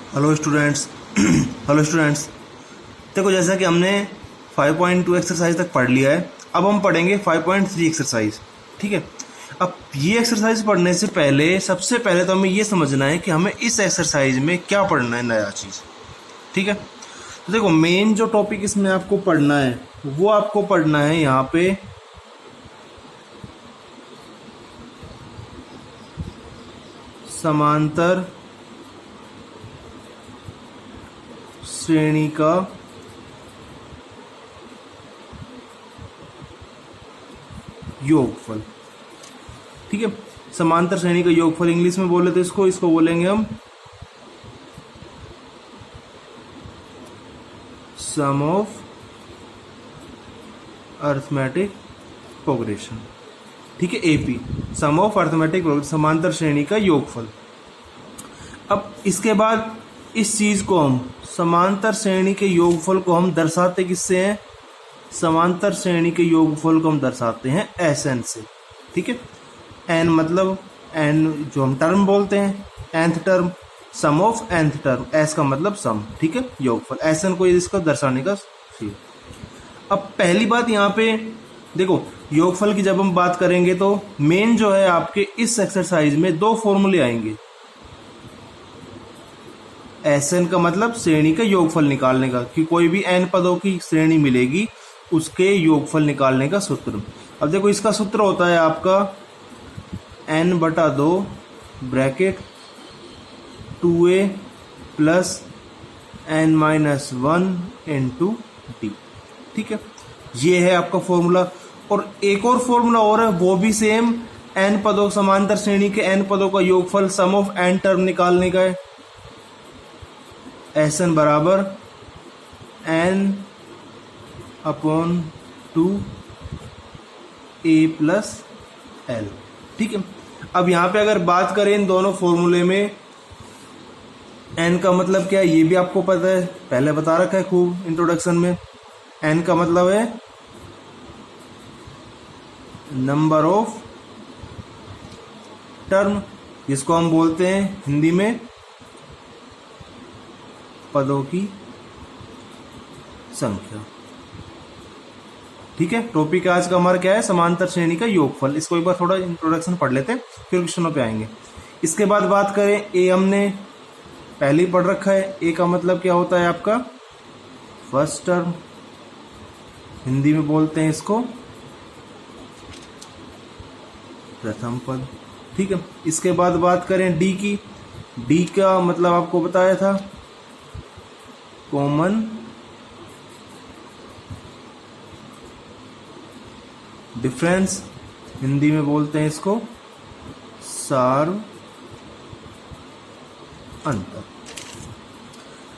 Hello students. Hello students, देखो जैसा कि हमने 5.2 एक्सरसाइज तक पढ़ लिया है, अब हम पढ़ेंगे 5.3 एक्सरसाइज। ठीक है। अब ये एक्सरसाइज पढ़ने से पहले सबसे पहले तो हमें ये समझना है कि हमें इस एक्सरसाइज में क्या पढ़ना है, नया चीज़। ठीक है। तो देखो मेन जो टॉपिक इसमें आपको पढ़ना है वो आपको पढ़ना है यहाँ पे समांतर श्रेणी का योगफल। ठीक है। समांतर श्रेणी का योगफल इंग्लिश में बोले तो इसको बोलेंगे हम सम ऑफ अरिथमेटिक प्रोग्रेशन। ठीक है, AP, sum of arithmetic progression, समांतर श्रेणी का योगफल। अब इसके बाद इस चीज को हम समांतर श्रेणी के योगफल को हम दर्शाते किससे हैं? समांतर श्रेणी के योगफल को हम दर्शाते हैं एन से। ठीक है। एन मतलब एन जो हम टर्म बोलते हैं, nth term, sum of nth term, S का मतलब सम। ठीक है, योगफल एन को इसको दर्शाने का सी। अब पहली बात यहाँ पे देखो, योगफल की जब हम बात करेंगे तो मेन जो है आपके इस एक्सरसाइज में दो फॉर्मूले आएंगे। एन का मतलब श्रेणी का योगफल निकालने का, कि कोई भी n पदों की श्रेणी मिलेगी उसके योगफल निकालने का सूत्र। अब देखो इसका सूत्र होता है आपका n/2 bracket 2a plus n-1 into D. ठीक है, ये है आपका फॉर्मूला। और एक और फॉर्मूला और है, वो भी सेम, n पदों, समांतर श्रेणी के n पदों का योगफल सम ऑफ n टर्म निकालने का है। एन बराबर n/2 a प्लस l। ठीक है। अब यहाँ पे अगर बात करें इन दोनों फॉर्मूले में, n का मतलब क्या है ये भी आपको पता है, पहले बता रखा है खूब इंट्रोडक्शन में। n का मतलब है नंबर ऑफ टर्म, जिसको हम बोलते हैं हिंदी में पदों की संख्या। ठीक है। टॉपिक आज का हमारा क्या है? समांतर श्रेणी का योगफल। इसको एक बार थोड़ा इंट्रोडक्शन पढ़ लेते हैं, फिर क्वेश्चनों पे आएंगे। इसके बाद बात करें, ए हमने पहले ही पढ़ रखा है। ए का मतलब क्या होता है आपका? फर्स्ट टर्म, हिंदी में बोलते हैं इसको प्रथम पद। ठीक है। इसके बाद बात करें डी की। डी का मतलब आपको बताया था कॉमन डिफरेंस, हिंदी में बोलते हैं इसको सार अंतर।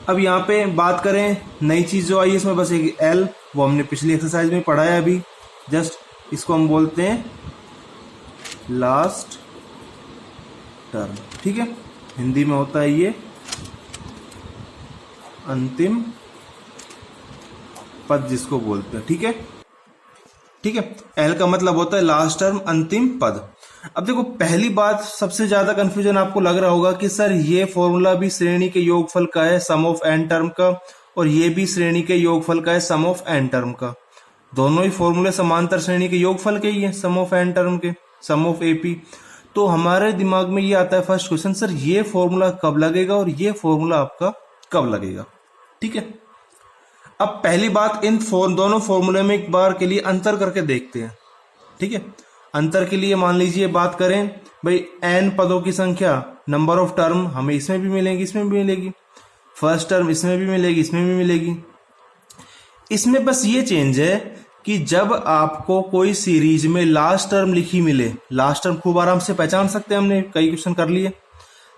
अब यहाँ पे बात करें नई चीज जो आई है इसमें, बस एक एल, वो हमने पिछली एक्सरसाइज में पढ़ा है अभी जस्ट। इसको हम बोलते हैं लास्ट टर्म। ठीक है, हिंदी में होता है ये अंतिम पद जिसको बोलते हैं। ठीक है। ठीक है, एल का मतलब होता है लास्ट टर्म, अंतिम पद। अब देखो पहली बात, सबसे ज्यादा कंफ्यूजन आपको लग रहा होगा कि सर ये फॉर्मूला भी श्रेणी के योगफल का है सम ऑफ n टर्म का, और ये भी श्रेणी के योगफल का है सम ऑफ n टर्म का। दोनों ही फॉर्मूले समांतर श्रेणी के योगफल के ही है, सम ऑफ n टर्म के, सम ऑफ एपी। तो हमारे दिमाग में ये आता है फर्स्ट क्वेश्चन, सर ये फॉर्मूला कब लगेगा और ये फॉर्मूला आपका कब लगेगा? ठीक है। अब पहली बात, इन दोनों फॉर्मूले में एक बार के लिए अंतर करके देखते हैं। ठीक है। अंतर के लिए मान लीजिए बात करें भाई, n पदों की संख्या, नंबर ऑफ टर्म हमें इसमें भी मिलेगी, इसमें भी मिलेगी, फर्स्ट टर्म इसमें भी मिलेगी, इसमें भी मिलेगी। इसमें बस ये चेंज है कि जब आपको कोई सीरीज में लास्ट टर्म लिखी मिले, लास्ट टर्म खूब आराम से पहचान सकते हैं, हमने कई क्वेश्चन कर लिए।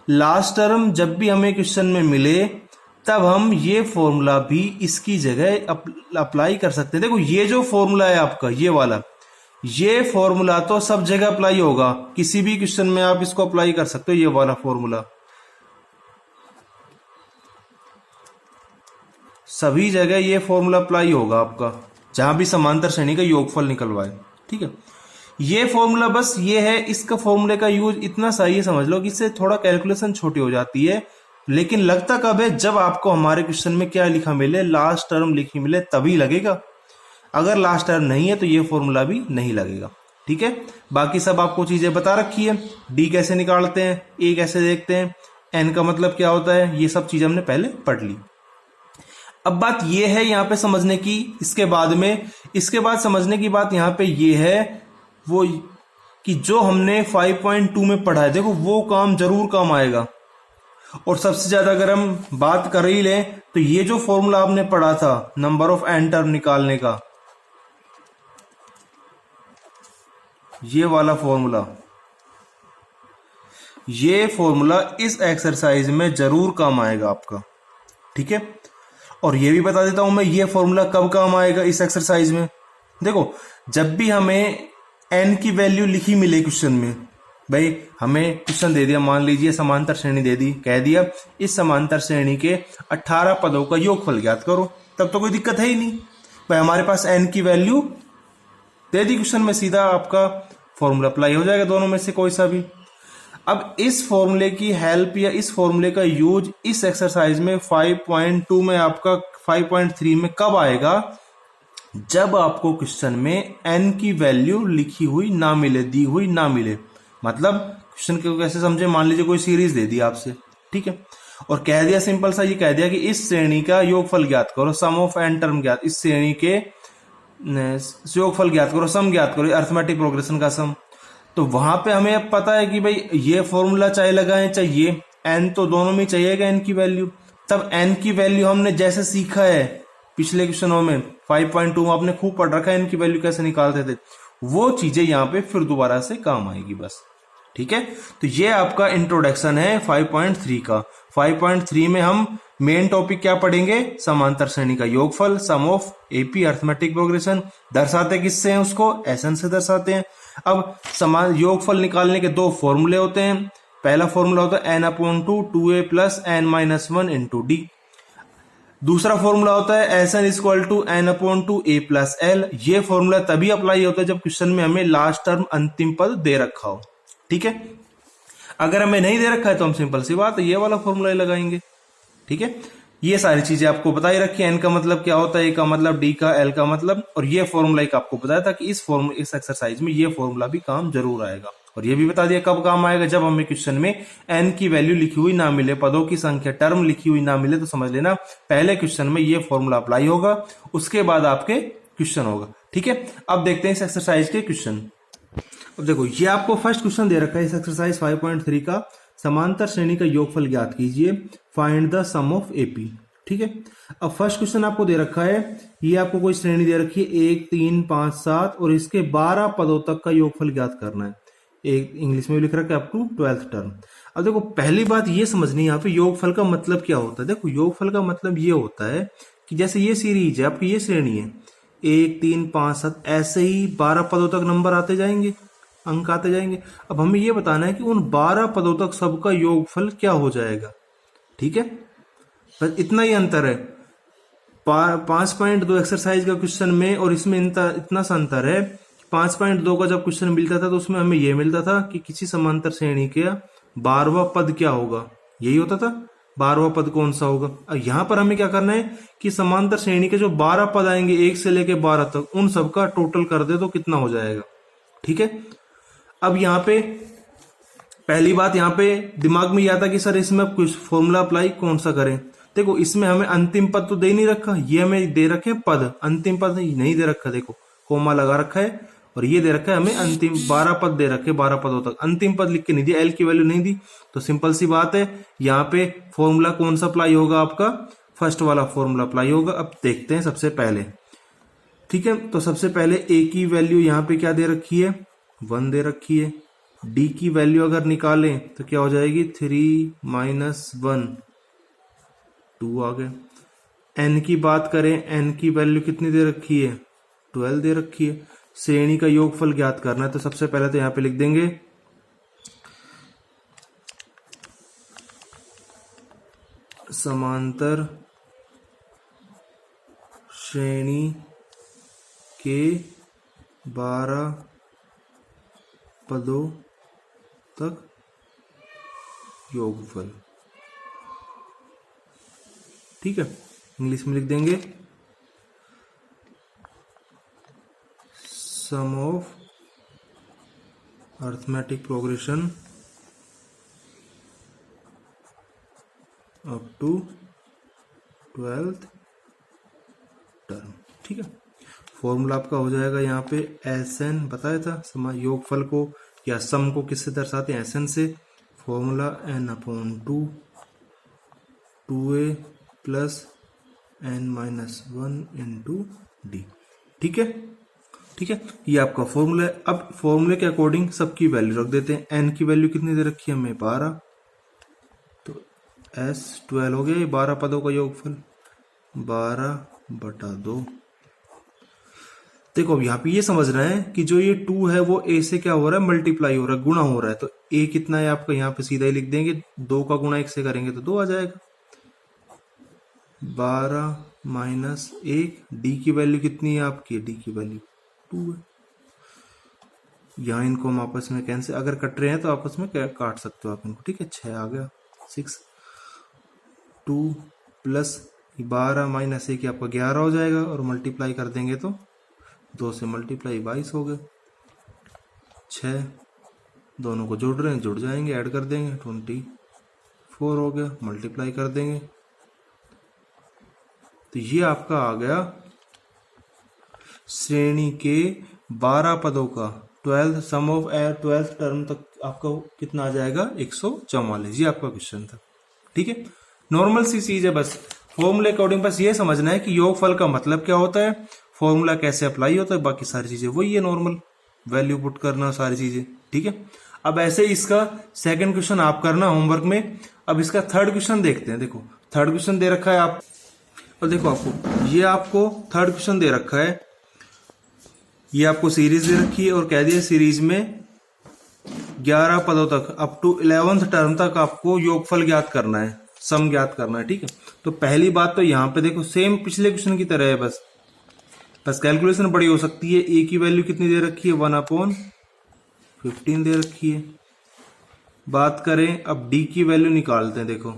लास्ट टर्म जब भी हमें क्वेश्चन में मिले तब हम ये फॉर्मूला भी इसकी जगह अप्लाई कर सकते हैं। देखो ये जो फॉर्मूला है आपका, ये वाला, ये फॉर्मूला तो सब जगह अप्लाई होगा, किसी भी क्वेश्चन में आप इसको अप्लाई कर सकते हो। ये वाला फॉर्मूला सभी जगह ये फॉर्मूला अप्लाई होगा आपका, जहां भी समांतर श्रेणी का योगफल निकलवाए। ठीक है। ये फॉर्मूला बस ये है, इसका फॉर्मूले का यूज इतना सा ही समझ लो कि इससे थोड़ा कैलकुलेशन छोटी हो जाती है, लेकिन लगता कब है, जब आपको हमारे क्वेश्चन में क्या लिखा मिले, लास्ट टर्म लिखी मिले, तभी लगेगा। अगर लास्ट टर्म नहीं है तो ये फॉर्मूला भी नहीं लगेगा। ठीक है, बाकी सब आपको चीजें बता रखी है, डी कैसे निकालते हैं, ए कैसे देखते हैं, एन का मतलब क्या होता है, ये सब चीजें हमने पहले पढ़ ली। अब बात ये है यहाँ पे समझने की, इसके बाद समझने की बात यहाँ पे ये है वो कि जो हमने 5.2 में पढ़ा है, देखो वो काम जरूर काम आएगा। और सबसे ज्यादा अगर हम बात कर ही लें तो ये जो फॉर्मूला आपने पढ़ा था नंबर ऑफ एन टर्म निकालने का, ये वाला फॉर्मूला, ये फॉर्मूला इस एक्सरसाइज में जरूर काम आएगा आपका। ठीक है, और ये भी बता देता हूं मैं, ये फॉर्मूला कब काम आएगा इस एक्सरसाइज में। देखो, जब भी हमें एन की वैल्यू लिखी मिले क्वेश्चन में, भाई हमें क्वेश्चन दे दिया, मान लीजिए समांतर श्रेणी दे दी, कह दिया इस समांतर श्रेणी के 18 पदों का योगफल ज्ञात करो, तब तो कोई दिक्कत है ही नहीं भाई, हमारे पास एन की वैल्यू दे दी क्वेश्चन में, सीधा आपका फॉर्मूला अप्लाई हो जाएगा दोनों में से कोई सा भी। अब इस फॉर्मूले की हेल्प या इस फॉर्मूले का यूज इस एक्सरसाइज में 5.2 में आपका 5.3 में कब आएगा, जब आपको क्वेश्चन में एन की वैल्यू लिखी हुई ना मिले, दी हुई ना मिले। मतलब क्वेश्चन को कैसे समझे, मान लीजिए कोई सीरीज दे दी आपसे, ठीक है, और कह दिया सिंपल सा, ये कह दिया कि इस श्रेणी का योगफल ज्ञात करो, सम ऑफ एन टर्म ज्ञात, इस श्रेणी के योगफल ज्ञात करो, सम ज्ञात करो, अरिथमेटिक प्रोग्रेशन का सम। तो वहां पे हमें अब पता है कि भाई ये फॉर्मूला चाहे लगाएं चाहे ये, एन तो दोनों में चाहिएगा एन की वैल्यू। तब एन की वैल्यू हमने जैसे सीखा है पिछले क्वेश्चनों में 5.2 आपने खूब पढ़ रखा है, इनकी वैल्यू कैसे निकालते थे, वो चीजें यहाँ पे फिर दोबारा से काम आएगी बस। ठीक है, तो ये आपका इंट्रोडक्शन है 5.3 का। 5.3 में हम मेन टॉपिक क्या पढ़ेंगे, समांतर श्रेणी का योगफल, सम ऑफ एपी अरिथमेटिक प्रोग्रेशन। दर्शाते किससे हैं उसको, एसएन से दर्शाते हैं। अब समान योगफल निकालने के दो फॉर्मूले होते हैं। पहला फॉर्मूला होता है n/2 2a plus n-1 into D. दूसरा फॉर्मूला होता है S N equal to n/2 a plus L. ये फॉर्मूला तभी अप्लाई होता है जब क्वेश्चन में हमें लास्ट टर्म अंतिम पद दे रखा हो। ठीक है, अगर हमें नहीं दे रखा है तो हम सिंपल सी बात है ये वाला फॉर्मूला लगाएंगे। ठीक है, ये सारी चीजें आपको बताई रखी है, एन का मतलब क्या होता है, ए का मतलब, डी का, एल का मतलब, और ये फॉर्मूला एक आपको बताया था कि इस एक्सरसाइज में ये फॉर्मूला भी काम जरूर आएगा। और ये भी बता दिया कब काम आएगा, जब हमें क्वेश्चन में एन की वैल्यू लिखी हुई ना मिले, पदों की संख्या टर्म लिखी हुई ना मिले, तो समझ लेना पहले क्वेश्चन में ये फॉर्मूला अप्लाई होगा, उसके बाद आपके क्वेश्चन होगा। ठीक है, अब देखते हैं इस एक्सरसाइज के क्वेश्चन। अब देखो, ये आपको फर्स्ट क्वेश्चन दे रखा है इस एक्सरसाइज 5.3 का, समांतर श्रेणी का योगफल ज्ञात कीजिए, find the sum of AP. ठीक है, अब फर्स्ट क्वेश्चन आपको दे रखा है, ये आपको कोई श्रेणी दे रखी है 1 3 5 7 और इसके 12 पदों तक का योगफल ज्ञात करना है। एक इंग्लिश में भी लिख रखा है अप टू 12th टर्म। अब देखो, पहली बात ये समझनी है यहाँ पे योगफल का मतलब क्या होता है। देखो, योगफल का मतलब ये होता है कि जैसे ये सीरीज है आपकी, ये श्रेणी है 1 3 5 7, ऐसे ही 12 पदों तक नंबर आते जाएंगे, अंक आते जाएंगे। अब हमें ये बताना है कि उन 12 पदों तक सबका योगफल क्या हो जाएगा। ठीक है, बस इतना ही अंतर है 5.2 एक्सरसाइज का क्वेश्चन में और इसमें इतना सा अंतर है। 5.2 का जब क्वेश्चन मिलता था तो उसमें हमें यह मिलता था कि किसी समांतर श्रेणी का 12वां पद क्या होगा, यही होता था 12वां पद कौन सा होगा। अब यहां पर हमें क्या करना है कि समांतर श्रेणी के जो 12 पद आएंगे 1 से लेके 12 तक, उन सबका टोटल कर दे तो कितना हो जाएगा। ठीक है, अब यहाँ पे पहली बात यहाँ पे दिमाग में यह आता कि सर इसमें कुछ फॉर्मूला अप्लाई कौन सा करें। देखो, इसमें हमें अंतिम पद तो दे नहीं रखा, ये हमें दे रखे पद, अंतिम पद नहीं दे रखा, देखो कोमा लगा रखा है, और ये दे रखा है हमें अंतिम 12 पद दे रखे, 12 पदों तक, अंतिम पद लिख के नहीं दिया, एल की वैल्यू नहीं दी। तो सिंपल सी बात है, यहाँ पे फॉर्मूला कौन सा अप्लाई होगा, आपका फर्स्ट वाला फॉर्मूला अप्लाई होगा। अब देखते हैं सबसे पहले। ठीक है, तो सबसे पहले ए की वैल्यू यहाँ पे क्या दे रखी है, 1 दे रखी है। डी की वैल्यू अगर निकालें तो क्या हो जाएगी, 3 - 1 2 आ गए। एन की बात करें, एन की वैल्यू कितनी दे रखी है, 12 दे रखी है। श्रेणी का योगफल ज्ञात करना है, तो सबसे पहले तो यहां पे लिख देंगे समांतर श्रेणी के 12 पदों तक योगफल। ठीक है, इंग्लिश में लिख देंगे sum of arithmetic progression up to 12th term. ठीक है, फॉर्मूला आपका हो जाएगा यहाँ पे एस एन, बताया था समा योगफल को या सम को किससे दर्शाते हैं, एस एन से। Formula N upon two A plus N minus one into D. ठीक है, ठीक है, ये आपका फॉर्मूला है। अब फॉर्मूले के अकॉर्डिंग सबकी वैल्यू रख देते हैं। एन की वैल्यू कितनी दे रखी है हमें 12, तो एस 12 हो गया, ये 12 पदों का योगफल 12/2। देखो अब यहाँ पे ये समझ रहे हैं कि जो ये 2 है वो ए से क्या हो रहा है, मल्टीप्लाई हो रहा है, गुणा हो रहा है। तो ए कितना है आपका, यहाँ पे सीधा ही लिख देंगे, 2 का गुणा 1 से करेंगे तो 2 आ जाएगा। 12 माइनस 1, डी की वैल्यू कितनी है आपकी, डी की वैल्यू 2 है। यहाँ इनको हम आपस में कैंसिल, अगर कट रहे हैं तो आपस में काट सकते हो आप इनको। ठीक है, 6 आ गया, 6 2 प्लस 12 माइनस 1 आपका 11 हो जाएगा, और मल्टीप्लाई कर देंगे तो 2 से मल्टीप्लाई 22 हो गए। 6 दोनों को जोड़ रहे हैं, जुड़ जाएंगे, ऐड कर देंगे 24 हो गया, मल्टीप्लाई कर देंगे तो ये आपका आ गया श्रेणी के 12 पदों का 12th some of 12th term तक आपका कितना आ जाएगा, 144। ये आपका क्वेश्चन था। ठीक है, नॉर्मल सी चीज है, बस फॉर्मूले अकॉर्डिंग बस ये समझना है कि योगफल का मतलब क्या होता है, फॉर्मूला कैसे अप्लाई होता है, बाकी सारी चीजें वही है, नॉर्मल वैल्यू पुट करना सारी चीजें। ठीक है, अब ऐसे इसका सेकंड क्वेश्चन आप करना होमवर्क में। अब इसका थर्ड क्वेश्चन देखते हैं। देखो थर्ड क्वेश्चन दे रखा है आप, और देखो आपको थर्ड क्वेश्चन दे रखा है, ये आपको सीरीज दे रखी है और कह दिया सीरीज में 11 पदों तक अप टू 11th टर्म तक आपको योगफल ज्ञात करना है, सम ज्ञात करना है। ठीक है, तो पहली बात तो यहाँ पे देखो सेम पिछले क्वेश्चन की तरह है, बस कैलकुलेशन बड़ी हो सकती है। ए की वैल्यू कितनी दे रखी है, 1/15 दे रखी है। बात करें अब डी की वैल्यू निकालते हैं। देखो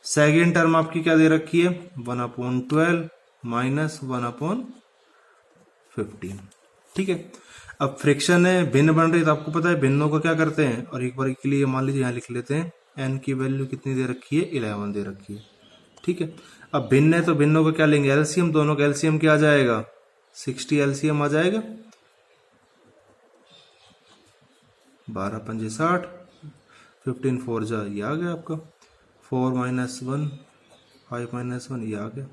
सेकेंड टर्म आपकी क्या दे रखी है, 1/12 माइनस 1/15। ठीक है, अब फ्रिक्शन है, भिन्न बन रही है, तो आपको पता है भिन्नों को क्या करते हैं, और एक बार के लिए मान लीजिए यहाँ लिख लेते हैं, एन की वैल्यू कितनी दे रखी है, 11 दे रखी है। ठीक है, अब भिन्न है तो भिन्नों को क्या लेंगे, एलसीएम, दोनों का एलसीएम क्या आ जाएगा, 60 एलसीएम आ जाएगा, 12 पंजे 60, 15 4 जा, ये आ गया आपका 4 माइनस 1 5 माइनस 1, ये आ गया।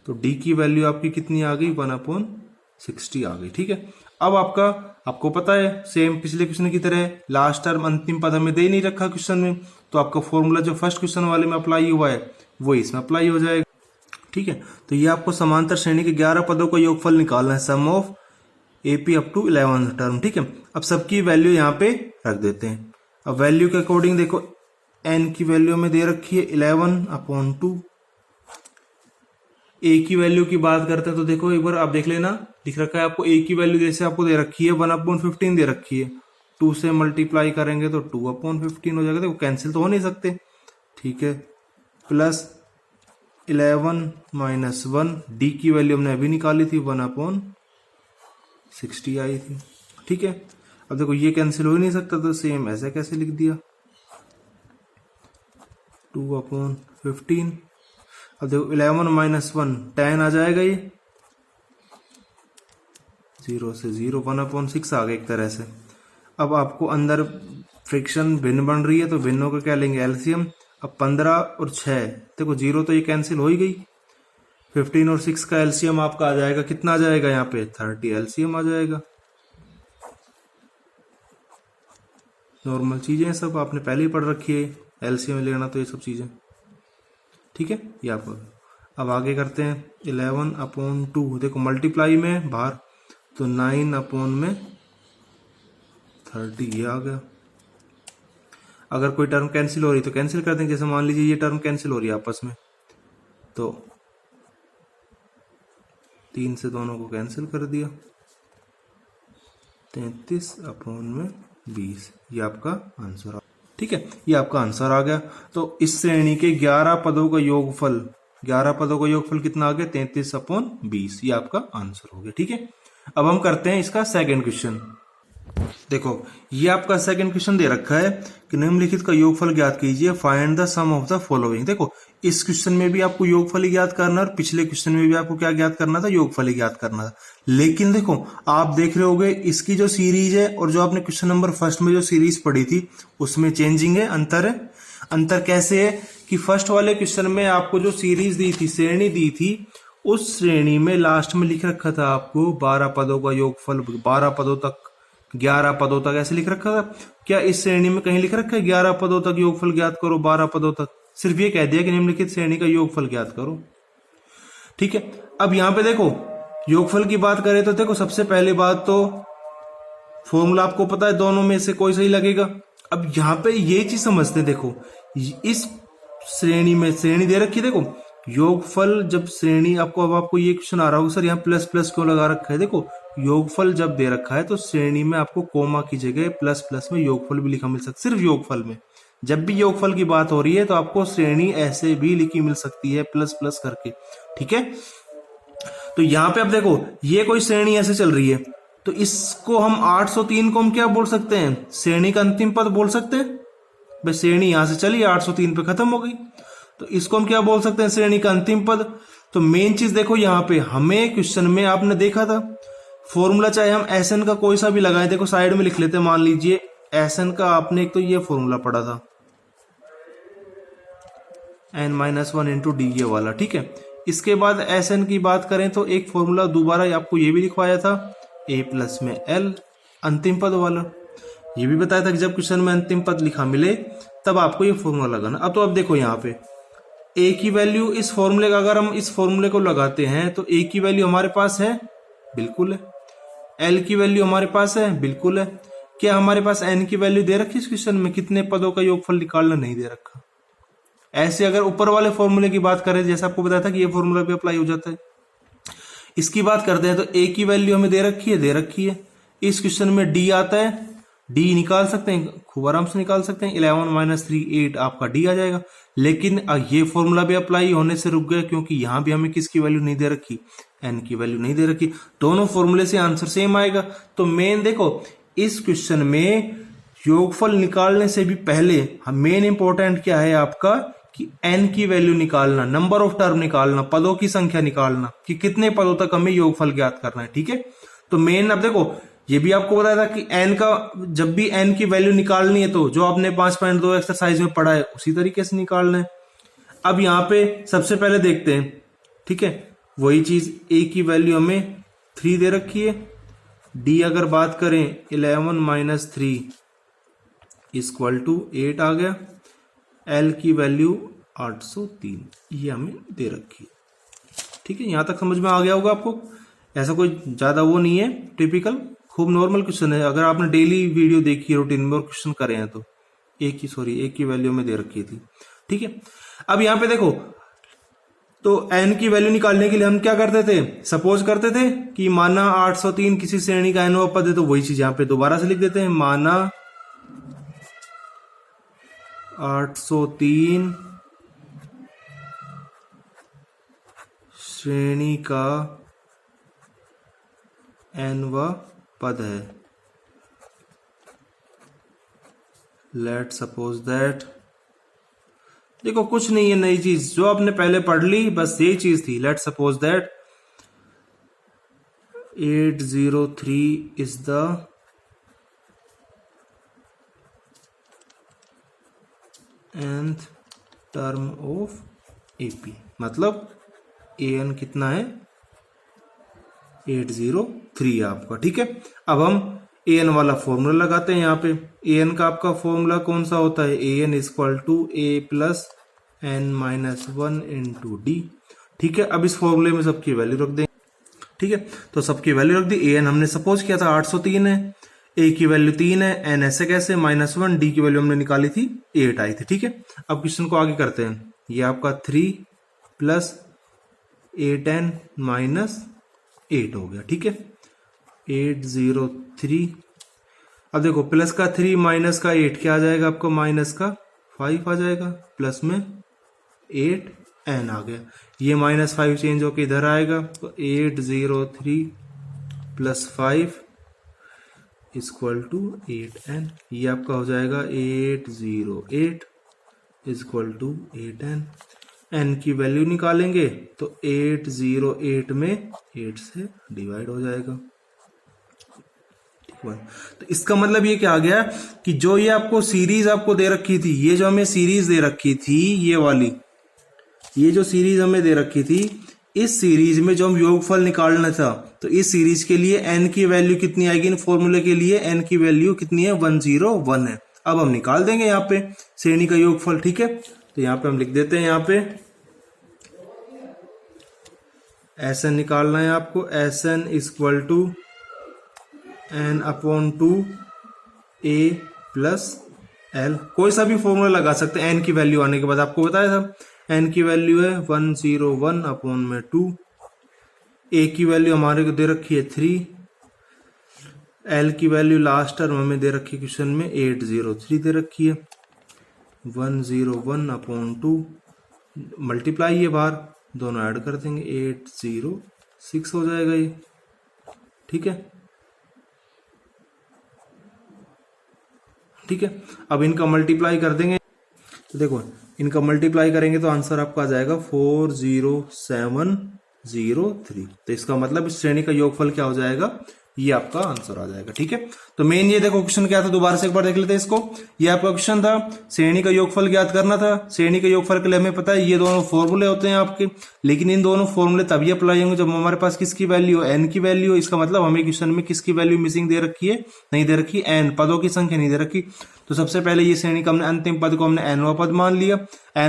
तो डी की वैल्यू आपकी कितनी आ गई, 1/60 आ गई। ठीक है, अब आपको पता है सेम पिछले क्वेश्चन की तरह लास्ट टर्म अंतिम पद हमें दे नहीं रखा क्वेश्चन में, तो आपका फॉर्मूला जो फर्स्ट क्वेश्चन वाले में अप्लाई हुआ है वो इसमें अप्लाई हो जाएगा। ठीक है, तो ये आपको समांतर श्रेणी के 11 पदों का योगफल निकालना है, sum of AP up to 11th term. ठीक है, अब सबकी वैल्यू यहाँ पे रख देते हैं। अब वैल्यू के अकॉर्डिंग देखो एन की वैल्यू में दे रखी है 11/2। ए की वैल्यू की बात करते हैं तो देखो एक बार आप देख लेना, लिख रखा है आपको ए की वैल्यू जैसे आपको दे रखी है 1/15 दे रखी है, 2 से मल्टीप्लाई करेंगे तो 2/15 हो जाएगा। देखो कैंसिल तो हो नहीं सकते। ठीक है, प्लस 11 माइनस 1, डी की वैल्यू हमने अभी निकाली थी 1/60 आई थी। ठीक है, अब देखो ये कैंसिल हो ही नहीं सकता, तो सेम ऐसे कैसे लिख दिया 2/15। अब देखो 11 माइनस 1 10 आ जाएगा, ये 0 से 0, 1/6 आ गया एक तरह से। अब आपको अंदर फ्रिक्शन भिन्न बन रही है तो भिन्नों का क्या लेंगे, एलसीएम। अब 15 और 6 देखो 0 तो ये कैंसिल हो ही गई, 15 और 6 का एलसीएम आपका आ जाएगा, कितना आ जाएगा यहाँ पे 30 एलसीएम आ जाएगा। नॉर्मल चीजें सब आपने पहले ही पढ़ रखी है, एलसीएम लेना तो ये सब चीजें। ठीक है, ये आप अब आगे करते हैं 11/2, देखो मल्टीप्लाई में बाहर तो 9/30 ये आ गया। अगर कोई टर्म कैंसिल हो रही तो कैंसिल कर देंगे, जैसे मान लीजिए ये टर्म कैंसिल हो रही है आपस में, तो 3 से दोनों को कैंसिल कर दिया, 33/20, ये आपका आंसर। ठीक है, ये आपका आंसर आ गया। तो इस श्रेणी के 11 पदों का योगफल 11 पदों का योगफल कितना आ गया 33/20, ये आपका आंसर हो गया। ठीक है, अब हम करते हैं इसका सेकंड क्वेश्चन। देखो ये आपका सेकंड क्वेश्चन दे रखा है कि निम्नलिखित का योगफल ज्ञात कीजिए, find the sum of the following. देखो इस क्वेश्चन में भी आपको योगफल ही ज्ञात करना है और पिछले क्वेश्चन में भी आपको क्या ज्ञात करना था, योगफल ही ज्ञात करना था। लेकिन देखो आप देख रहे होगे इसकी जो सीरीज है और जो आपने क्वेश्चन नंबर फर्स्ट में जो सीरीज पढ़ी थी उसमें चेंजिंग है, अंतर है। अंतर कैसे है कि फर्स्ट वाले क्वेश्चन में आपको जो सीरीज दी थी, श्रेणी दी थी, उस श्रेणी में लास्ट में लिख रखा था आपको 12 पदों का योगफल, 12 पदों तक, 11 पदों तक ऐसे लिख रखा था। क्या इस श्रेणी में कहीं लिख रखा है 11 पदों तक योगफल ज्ञात करो, 12 पदों तक? सिर्फ ये कह दिया कि निम्नलिखित श्रेणी का योगफल ज्ञात करो। ठीक है, अब यहां पे देखो योगफल की बात करें तो देखो सबसे पहले बात तो फॉर्मूला आपको पता है, दोनों में से कोई सही लगेगा। अब यहां पे ये चीज समझते हैं, देखो इस श्रेणी में श्रेणी दे रखी है, देखो योगफल जब श्रेणी आपको, अब आपको ये क्वेश्चन आ रहा होगा सर यहाँ प्लस प्लस क्यों लगा रखा है। देखो योगफल जब दे रखा है तो श्रेणी में आपको कोमा की जगह प्लस प्लस में योगफल भी लिखा मिल सकता है। सिर्फ योगफल में, जब भी योगफल की बात हो रही है तो आपको श्रेणी ऐसे भी लिखी मिल सकती है प्लस प्लस करके। ठीक है, तो यहाँ पे अब देखो ये कोई श्रेणी ऐसे चल रही है तो इसको हम 803 को हम क्या बोल सकते हैं, श्रेणी का अंतिम पद बोल सकते हैं। भाई श्रेणी यहां से चली 803 पे खत्म हो गई, तो इसको हम क्या बोल सकते हैं, श्रेणी का अंतिम पद। तो मेन चीज देखो यहाँ पे हमें क्वेश्चन में आपने देखा था फॉर्मूला, चाहे हम एसएन का कोई सा भी लगाए, देखो साइड में लिख लेते हैं। मान लीजिए एसएन का आपने एक तो ये फॉर्मूला पढ़ा था n-1 इंटू डी, ये वाला। ठीक है, इसके बाद एसएन की बात करें तो एक फॉर्मूला दोबारा आपको ये भी लिखवाया था, a प्लस में l अंतिम पद वाला। ये भी बताया था कि जब क्वेश्चन में अंतिम पद लिखा मिले तब आपको ये फॉर्मूला लगाना। अब तो अब देखो यहाँ पे a की वैल्यू इस फॉर्मूले का, अगर हम इस फॉर्मूले को लगाते हैं तो a की वैल्यू हमारे पास है, बिल्कुल है। l की वैल्यू हमारे पास है, बिल्कुल है। क्या हमारे पास n की वैल्यू दे रखी है इस क्वेश्चन में, कितने पदों का योगफल निकालना, नहीं दे रखा। ऐसे अगर ऊपर वाले फॉर्मूले की बात करें, जैसा आपको बताया था कि ये फॉर्मूला भी अप्लाई हो जाता है, इसकी बात करते हैं तो a की वैल्यू हमें दे रखी है, दे रखी है। इस क्वेश्चन में d आता है, d निकाल सकते हैं, खूब आराम से निकाल सकते हैं। 11 - 3 8 आपका d आ जाएगा। लेकिन ये फॉर्मूला भी अप्लाई होने से रुक गया क्योंकि यहां भी हमें किसकी वैल्यू नहीं दे रखी, n की वैल्यू नहीं दे रखी। दोनों फॉर्मूले से आंसर सेम आएगा। तो मेन देखो इस क्वेश्चन में योगफल निकालने से भी पहले मेन इंपॉर्टेंट क्या है आपका कि n की वैल्यू निकालना, नंबर ऑफ टर्म निकालना, पदों की संख्या निकालना कि कितने पदों तक हमें योगफल ज्ञात करना है। ठीक है, तो मेन अब देखो ये भी आपको बताया था कि n का, जब भी n की वैल्यू निकालनी है तो जो आपने 5.2 एक्सरसाइज में पढ़ा है उसी तरीके से निकालना है। अब यहाँ पे सबसे पहले देखते हैं, ठीक है, वही चीज a की वैल्यू हमें 3 दे रखी है। d अगर बात करें 11 - 3 = 8 आ गया। l की वैल्यू 803 ये हमें दे रखी है। ठीक है, यहां तक समझ में आ गया होगा आपको। ऐसा कोई ज्यादा वो नहीं है, टिपिकल खूब नॉर्मल क्वेश्चन है। अगर आपने डेली वीडियो देखी है रूटीन में और क्वेश्चन करे हैं तो एक की वैल्यू में दे रखी थी। ठीक है, अब यहां पे देखो तो n की वैल्यू निकालने के लिए हम क्या करते थे, सपोज करते थे कि माना 803 किसी श्रेणी का nवां पद है, तो वही चीज यहां पे दोबारा से लिख देते हैं। माना 803 श्रेणी का nवां पद है। लेट सपोज दैट, देखो कुछ नहीं है नई चीज, जो आपने पहले पढ़ ली बस यही चीज थी। Let suppose that 803 is the nth term of AP, मतलब an कितना है 803 आपका। ठीक है, अब हम an वाला फॉर्मूला लगाते हैं। यहाँ पे an का आपका फॉर्मूला कौन सा होता है, an = a plus n-1 into D. ठीक है, अब इस फॉर्मूले में सबकी वैल्यू रख दें। ठीक है, तो सबकी वैल्यू रख दी। an हमने सपोज किया था 803 है, a की वैल्यू 3 है, n ऐसे कैसे -1, d की वैल्यू हमने निकाली थी 8 आई थी। ठीक है, अब क्वेश्चन को आगे करते हैं। ये आपका 3 + 8n - 8 हो गया। ठीक है, 803। अब देखो प्लस का 3 माइनस का 8 क्या आ जाएगा आपका, माइनस का 5 आ जाएगा, प्लस में 8 n आ गया। ये -5 चेंज होके इधर आएगा, तो 803 + 5 = 8n। ये आपका हो जाएगा 808 = 8n। n की वैल्यू निकालेंगे तो 808 में 8 से डिवाइड हो जाएगा। तो इसका मतलब ये क्या आ गया कि जो ये आपको सीरीज आपको दे रखी थी, ये जो हमें सीरीज दे रखी थी, ये वाली, ये जो सीरीज हमें दे रखी थी, इस सीरीज में जो हम योगफल निकालना था, तो इस सीरीज के लिए n की वैल्यू कितनी आएगी? इन फॉर्मूले के लिए n की वैल्यू कितनी है? 101 है। अब हम निकाल देंगे यहाँ पे श्रेणी का योगफल। ठीक है, तो यहाँ पे हम लिख देते हैं, यहाँ पे Sn निकालना है आपको। Sn = n/2 a + l। कोई सा भी फॉर्मूला लगा सकते हैं n की वैल्यू आने के बाद। आपको बताया था n की वैल्यू है 101/2, a की वैल्यू हमारे को दे रखी है 3, l की वैल्यू लास्ट टर्म हमें दे रखी है क्वेश्चन में 803 दे रखी है। 101/2 मल्टीप्लाई, ये बाहर दोनों ऐड कर देंगे, 806 हो जाएगा ये। ठीक है, ठीक है। अब इनका मल्टीप्लाई कर देंगे, तो देखो इनका मल्टीप्लाई करेंगे तो आंसर आपका आ जाएगा 40703। तो इसका मतलब इस श्रेणी का योगफल क्या हो जाएगा? ये आपका आंसर आ जाएगा। ठीक है, तो मेन ये देखो क्वेश्चन क्या था, दोबारा से एक बार देख लेते हैं इसको। ये आपका क्वेश्चन था, श्रेणी का योगफल ज्ञात करना था। श्रेणी के योगफल के लिए हमें पता है ये दोनों फॉर्मूले होते हैं आपके, लेकिन इन दोनों फॉर्मूले तभी अप्लाई होंगे जब हमारे पास किसकी वैल्यू हो? n की वैल्यू। इसका मतलब हमें क्वेश्चन में किसकी वैल्यू मिसिंग दे रखी है? नहीं दे रखी, n पदों की संख्या नहीं दे रखी। तो सबसे पहले ये श्रेणी का हमने अंतिम पद को हमने nवां पद मान लिया।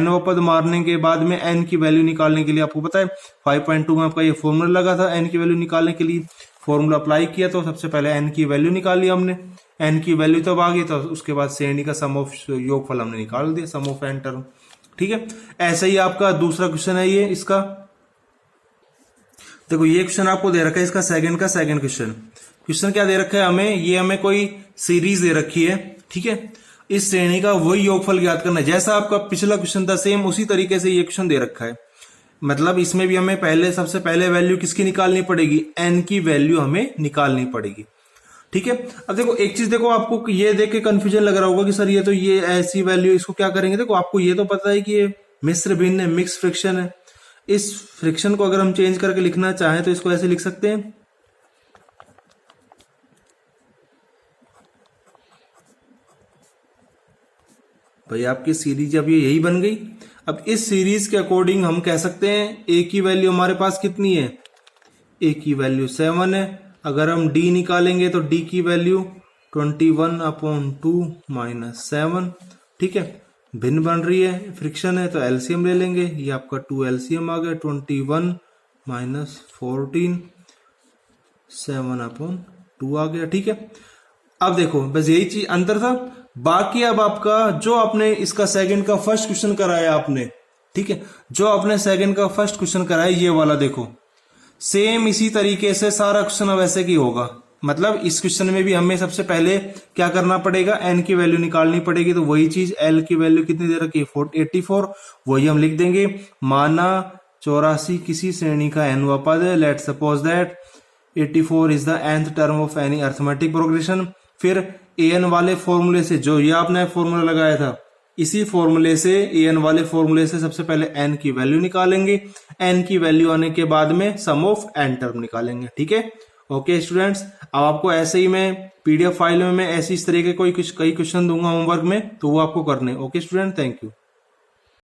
nवां पद मारने के बाद में n की वैल्यू निकालने के लिए आपको पता है 5.2 में आपका ये फॉर्मूला लगा था n की वैल्यू निकालने के लिए। फॉर्मूला अप्लाई किया तो सबसे पहले n की वैल्यू निकाल लिया हमने। n की वैल्यू तब आ गई तो उसके बाद श्रेणी का सम ऑफ योगफल हमने निकाल दिया, सम ऑफ n टर्म। ठीक है, ऐसा ही आपका दूसरा क्वेश्चन है ये। इसका देखो ये क्वेश्चन आपको दे रखा है, इसका सेकंड क्वेश्चन। क्वेश्चन क्या दे रखा है हमें? ये हमें कोई सीरीज दे रखी है। ठीक है, इस श्रेणी का वही योगफल ज्ञात करना है जैसा आपका पिछला क्वेश्चन था, सेम उसी तरीके से ये क्वेश्चन दे रखा है। मतलब इसमें भी हमें सबसे पहले वैल्यू किसकी निकालनी पड़ेगी? n की वैल्यू हमें निकालनी पड़ेगी। ठीक है, अब देखो एक चीज देखो, आपको ये देख के कंफ्यूजन लग रहा होगा कि सर ये तो ये ऐसी वैल्यू, इसको क्या करेंगे? देखो आपको ये तो पता है कि ये मिश्र भिन्न है, मिक्स फ्रिक्शन है। इस फ्रिक्शन को अगर हम चेंज करके लिखना चाहें तो इसको ऐसे लिख सकते हैं, भाई आपकी सीरीज अब ये यही बन गई। अब इस सीरीज के अकॉर्डिंग हम कह सकते हैं a की वैल्यू हमारे पास कितनी है? a की वैल्यू 7 है। अगर हम d निकालेंगे तो d की वैल्यू 21/2 - 7। ठीक है, भिन्न बन रही है, फ्रिक्शन है, तो एलसीएम ले लेंगे। ये आपका 2 एलसीएम आ गया, 21 - 14 7/2 आ गया। ठीक है, अब देखो बस यही चीज अंतर था। बाकी अब आपका जो आपने इसका सेकंड का फर्स्ट क्वेश्चन कराया आपने, ठीक है, जो आपने सेकंड का फर्स्ट क्वेश्चन कराया ये वाला, देखो सेम इसी तरीके से सारा क्वेश्चन अब ऐसे की होगा। मतलब इस क्वेश्चन में भी हमें सबसे पहले क्या करना पड़ेगा? n की वैल्यू निकालनी पड़ेगी। तो वही चीज, l की वैल्यू कितनी दे रखी है? 84। वही हम लिख देंगे, माना 84 किसी श्रेणी का nवां पद है। Let suppose that 84 is the nth term of any arithmetic progression. फिर an वाले फॉर्मूले से, जो ये आपने फॉर्मूला लगाया था, इसी फॉर्मूले से, an वाले फॉर्मूले से सबसे पहले n की वैल्यू निकालेंगे। n की वैल्यू आने के बाद में सम ऑफ n टर्म निकालेंगे। ठीक है, ओके स्टूडेंट्स, अब आपको ऐसे ही मैं पीडीएफ फाइल में मैं ऐसी इस तरह के कई क्वेश्चन दूंगा होमवर्क में, तो वो आपको करने। Okay student, thank you.